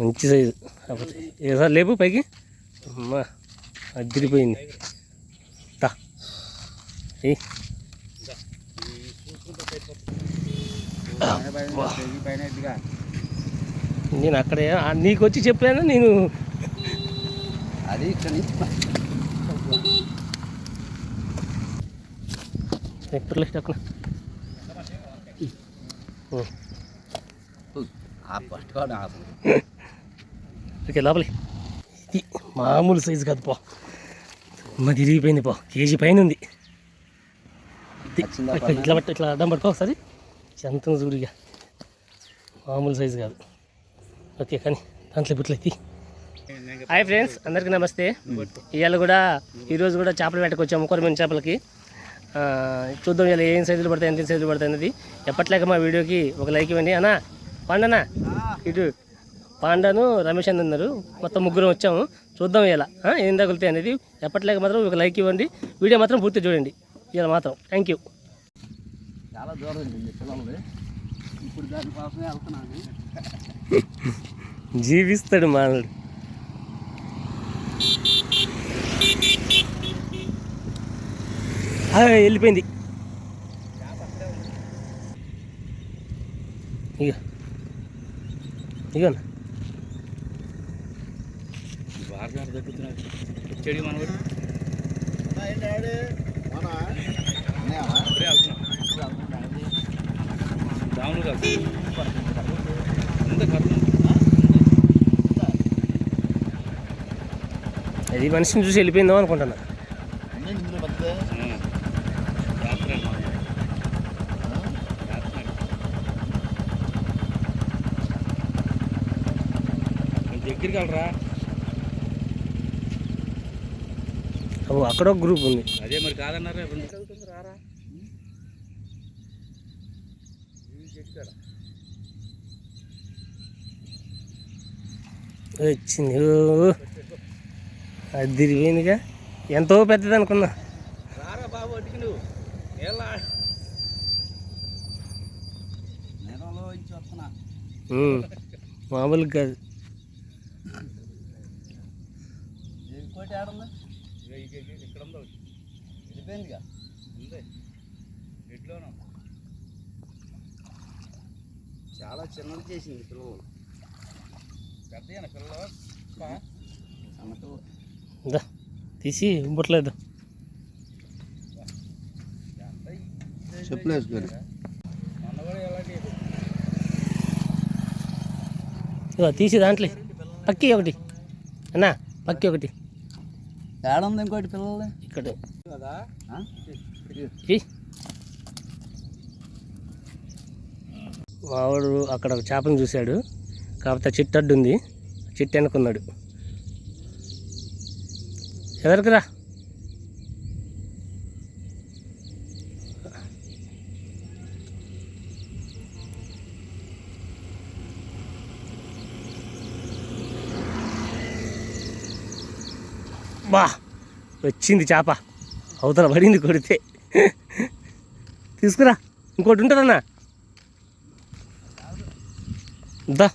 మంచి సైజు కాకపోతే ఏసారి లేపు పైకి అమ్మా అదిరిపోయింది. నేను అక్కడే నీకు వచ్చి చెప్పాను నేను అది ఇక్కడ నుంచి అక్కడ ఓకే లోపలి. ఇది మామూలు సైజు కాదు పో, అమ్మ తిరిగిపోయింది పో, కేజీ పైన ఉంది. ఇట్లా పట్టు, ఇట్లా అడ్డం పట్టుకో ఒకసారి, ఎంత చూడిగా మామూలు సైజు కాదు. ఓకే కానీ దాంట్లో బుట్లు ఎత్తి. హాయ్ ఫ్రెండ్స్, అందరికీ నమస్తే. ఈరోజు కూడా చేపలు వేటకొచ్చాము, కొరమైన చేపలకి. చూద్దాం ఇలా ఏం సైజులు పడతాయి, ఎంత సైజులు పడతాయి అనేది. ఎప్పట్లాగా మా వీడియోకి ఒక లైక్ ఇవ్వండి. అన్నా పాండనా, ఇటు పాండాను రమేష్ అని ఉన్నారు, మొత్తం ముగ్గురం వచ్చాము. చూద్దాం ఇలా ఏం తగులుతాయి అనేది. ఎప్పట్లాగా మాత్రం ఒక లైక్ ఇవ్వండి, వీడియో మాత్రం పూర్తి చూడండి ఇలా మాత్రం. Thank you. చాలా దూరం పిల్లలు ఇప్పుడు దానికోసమే వెళ్తున్నాను. జీవిస్తాడు మానవుడు. వెళ్ళిపోయింది. ఇక ఇక చెడి మన అది మనిషిని చూసి వెళ్ళిపోయిందాం అనుకుంటున్నా. దగ్గరికి వెళ్ళరా, అక్కడ ఒక గ్రూప్ ఉంది. అదే మరి కాదన్నారా, రారా వచ్చింది. అది తిరిగిపోయిందిగా, ఎంతో పెద్దది అనుకున్నా. రారా బాబు, అడిగి నువ్వు మామూలుగా కాదు. ఇంకోటి ఆడుందా, ఇక్కడ ఉందా, వెళ్ళిపోయిందిగా, ఉంది ఎట్లోనూ. చాలా చిన్నది చేసింది పిల్లలు, పెద్ద పిల్లలు తీసి ఇంపట్లేదు. చెప్పులు వేసుకొని తీసి దాంట్లో పక్కి ఒకటి అన్నా, పక్కి ఒకటి ఏడుంది ఇంకోటి పిల్లలు ఇక్కడ. మావాడు అక్కడ ఒక చేపను చూశాడు, కాకపోతే చిట్టు అడ్డు ఉంది, చిట్టు వెనుకున్నాడు. ఎవరికి రా, బా వచ్చింది చేప, అవతల పడింది కొడితే. తీసుకురా, ఇంకోటి ఉంటుందన్నా. దా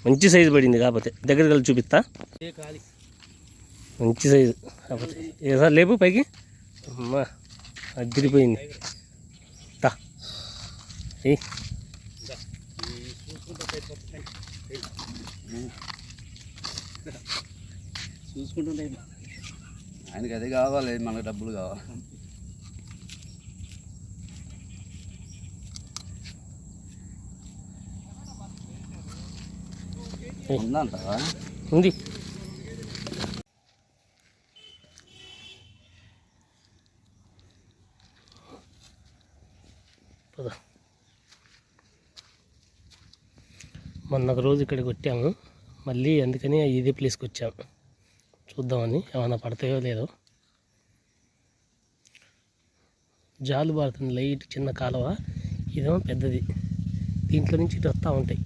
మంచి సైజు పడింది, కాకపోతే దగ్గరికి వెళ్ళి చూపిస్తా. మంచి సైజు కాకపోతే ఏసారి లేపు పైకి అమ్మా అదిరిపోయింది. చూసుకుంటుంటే ఆయనకి అది కావాలి, మనకు డబ్బులు కావాలి. ఉందంటావా? ఉంది. మొన్న ఒక రోజు ఇక్కడికి కొట్టాము, మళ్ళీ అందుకని ఇదే ప్లేస్కి వచ్చాము చూద్దామని, ఏమైనా పడతాయో లేదో. జాలు పారుతుంది, లైట్ చిన్న కాలువ, ఇదేమో పెద్దది, దీంట్లో నుంచి ఇటు వస్తూ ఉంటాయి.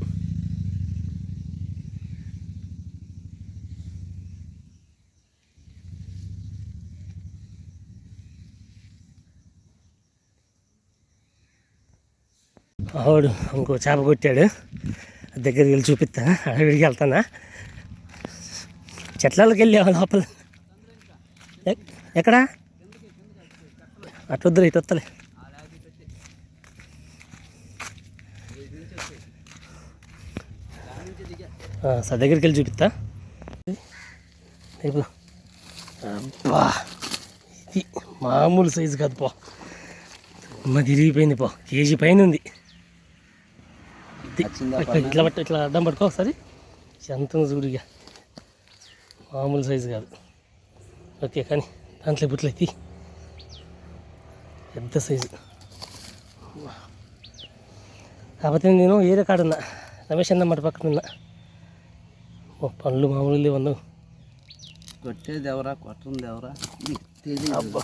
ఆవిడు ఇంకో చేప కొట్టాడు, దగ్గరికి వెళ్ళి చూపిస్తా, అడవిడికి వెళ్తానా, చెట్లకి వెళ్ళావా లోపల? ఎక్కడా? అటు వద్దులే, ఇటు వస్తలే. సార్ దగ్గరికి వెళ్ళి చూపిస్తా. ఇప్పుడు అబ్బా, ఇది మామూలు సైజు కాదు పో, అమ్మ తిరిగిపోయింది పో, కేజీ పైన ఉంది. ఇట్లా పట్టు, ఇట్లా అడ్డం పట్టుకో ఒకసారి, ఎంత చూడిగా, మామూలు సైజు కాదు. ఓకే, కానీ దాంట్లో బుట్లు ఎత్తి పెద్ద సైజు. కాకపోతే నేను ఏరే కాడున్నా, రమేష్ అన్న మాట పక్కన ఉన్నా. ఓ పనులు మామూలు లేవన్నావు. కొట్టేది ఎవరా, కొట్టంది ఎవరా? అబ్బా,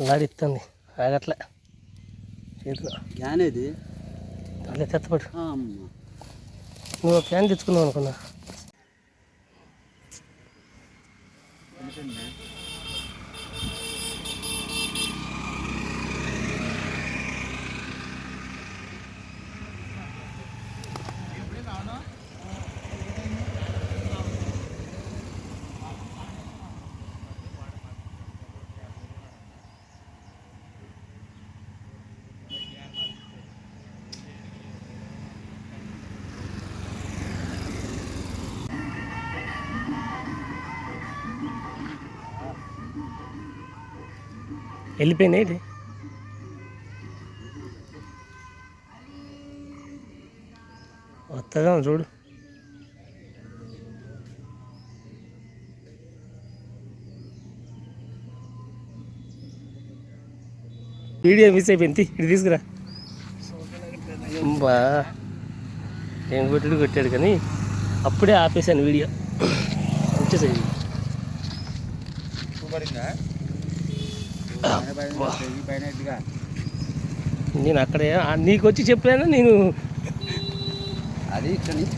లాడిస్తుంది ఆగట్లే చేతిలో. ఫ్యాన్ ఇది అట్లా తెత్తపడు. నువ్వు ఫ్యాన్ తెచ్చుకున్నావు అనుకున్నా. వెళ్ళిపోయినాయి ఇది. వస్తుందా చూడు. వీడియో మిస్ అయిపోయింది, ఇటు తీసుకురా. బా, ఏం కొట్టాడు కానీ అప్పుడే ఆపేసాను వీడియో. వచ్చేసాయి. నేను అక్కడే నీకు వచ్చి చెప్పాను నేను. అది ఇక్కడ నుంచి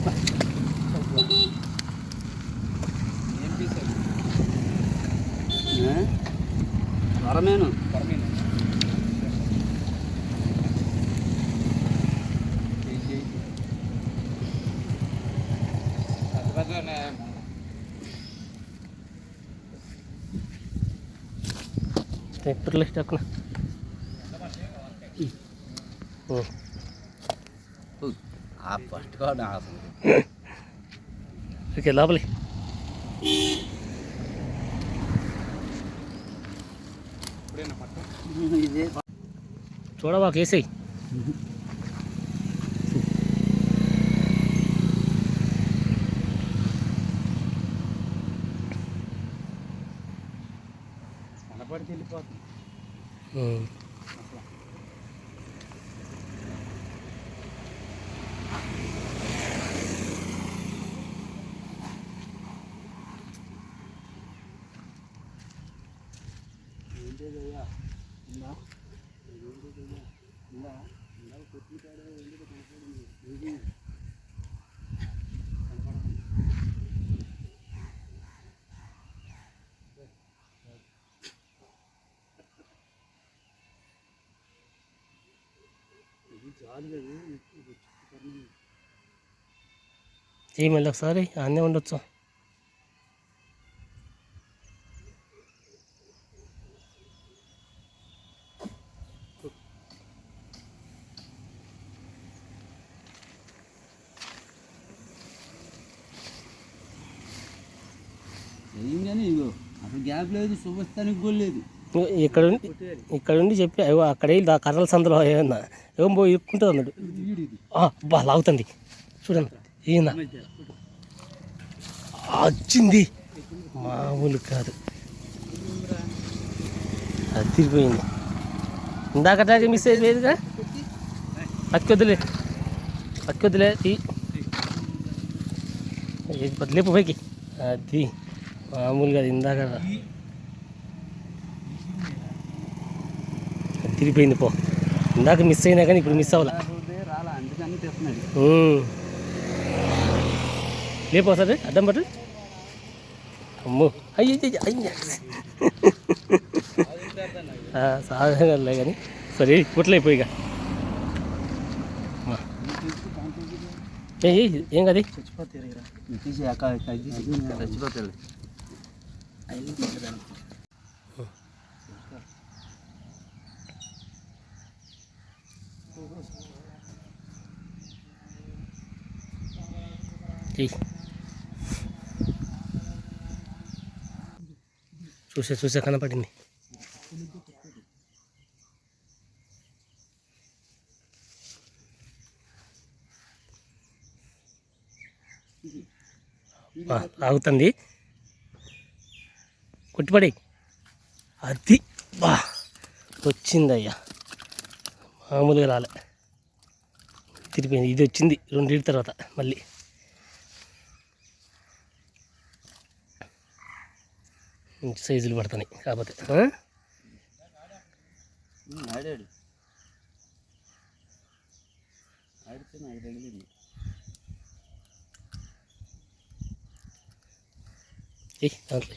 వరమేను. ఎప్పుడు అక్కడ ఫస్ట్ కాదు ఓకే, లోపలి చూడవా కేసీ. కనపడితే వెళ్ళిపోతుంది. మళ్ళీ ఒకసారి అన్నీ ఉండొచ్చు. అసలు గ్యాప్ లేదు, శుభస్థానికి కూడా లేదు. ఇక్కడుండి చెప్పి అయ్యో అక్కడే కర్రల సందులో ఏమన్నా ఏం పోయి ఇరుక్కుంటుంది అన్నాడు. బా లాగుతుంది చూడండి. ఈయన వచ్చింది, మామూలు కాదు, అది తిరిగిపోయింది. ఇందాకటాగే మిస్ అయిపోయేదిగా. పక్కొద్దులే లేపు పైకి. అది మామూలుగా ఇందాక తిరిగిపోయింది పో. ఇందాక మిస్ అయినా కానీ ఇప్పుడు మిస్ అవ్వాల. లేపో సార్, అడ్డం పట్టు. అమ్మో, అయ్యి సాగలే కానీ సరే పుట్లైపోయి ఇక ఏం కది చచ్చిపోతాడు. చూసే కనపడింది. లాగుతుంది కొట్టిపడి అది బా వచ్చిందయ్యా, మామూలుగా రాలే, తిరిగిపోయింది. ఇది వచ్చింది 2 ఈత తర్వాత మళ్ళీ. మంచి సైజులు పడుతున్నాయి కాకపోతే. ఆడాడు ఆడితే నాకు తగిలింది. దాంట్లో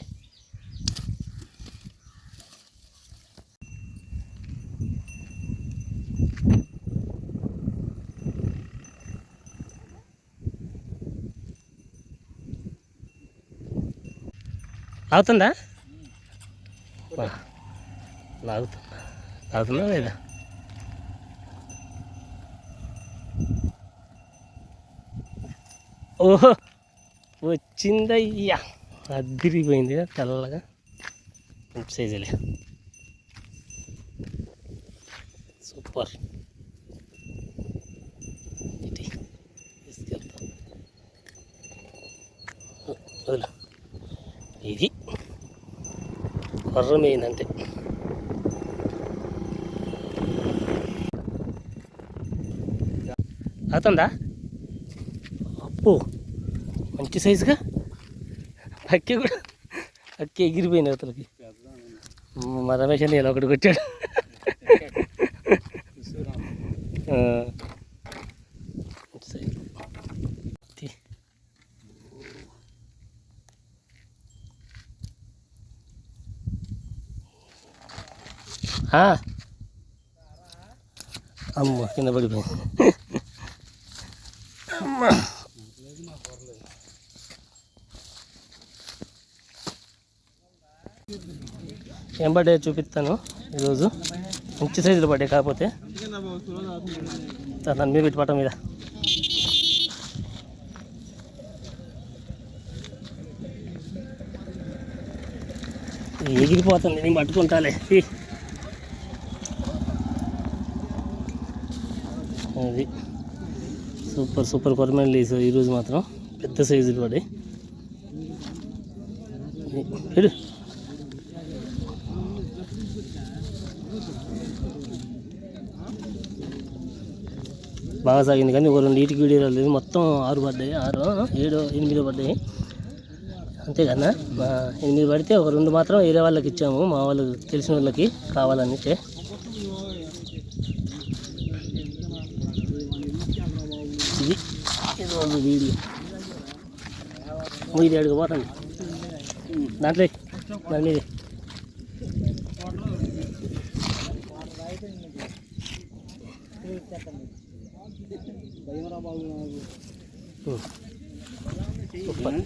లాగుతుందా? లాగుతుందా లేదా? ఓహో వచ్చిందయ్యా, అదిరిపోయింది తెల్లగా. మంచి సైజులే, సూపర్. ఇటు తీసుకెళ్తా వదిలే. ఇది కొర్రమైందంతే. అవుతుందా? అప్పు మంచి సైజుగా అక్కి కూడా, అక్కి ఎగిరిపోయింది అవతలకి. మా రమేష్ అని ఇలా ఒకటి కొట్టాడు. అమ్మ కింద పడిపోయింది. అమ్మ ఏం పడ్డా చూపిస్తాను ఈరోజు. మంచి సైజులో పడ్డాయి, కాకపోతే దాని మీద పెట్టి పట్టం మీద. ఎగిరిపోతుంది, నేను పట్టుకుంటాలే. అది సూపర్ కొరమైన లేసు ఈరోజు మాత్రం. పెద్ద సైజులు పడి బాగా సాగింది. కానీ ఒక 2 ఈటికి వీడియో లేదు, మొత్తం 6 పడ్డాయి, 6, 7, 8 పడ్డాయి అంతేకన్నా. 8 పడితే ఒక 2 మాత్రం వేరే వాళ్ళకి ఇచ్చాము, మా వాళ్ళు తెలిసిన వాళ్ళకి కావాలని. ఇది ఈరోజు వీడియో అడుగు పోతుంది దాంట్లో దాని మీద. సూపర్.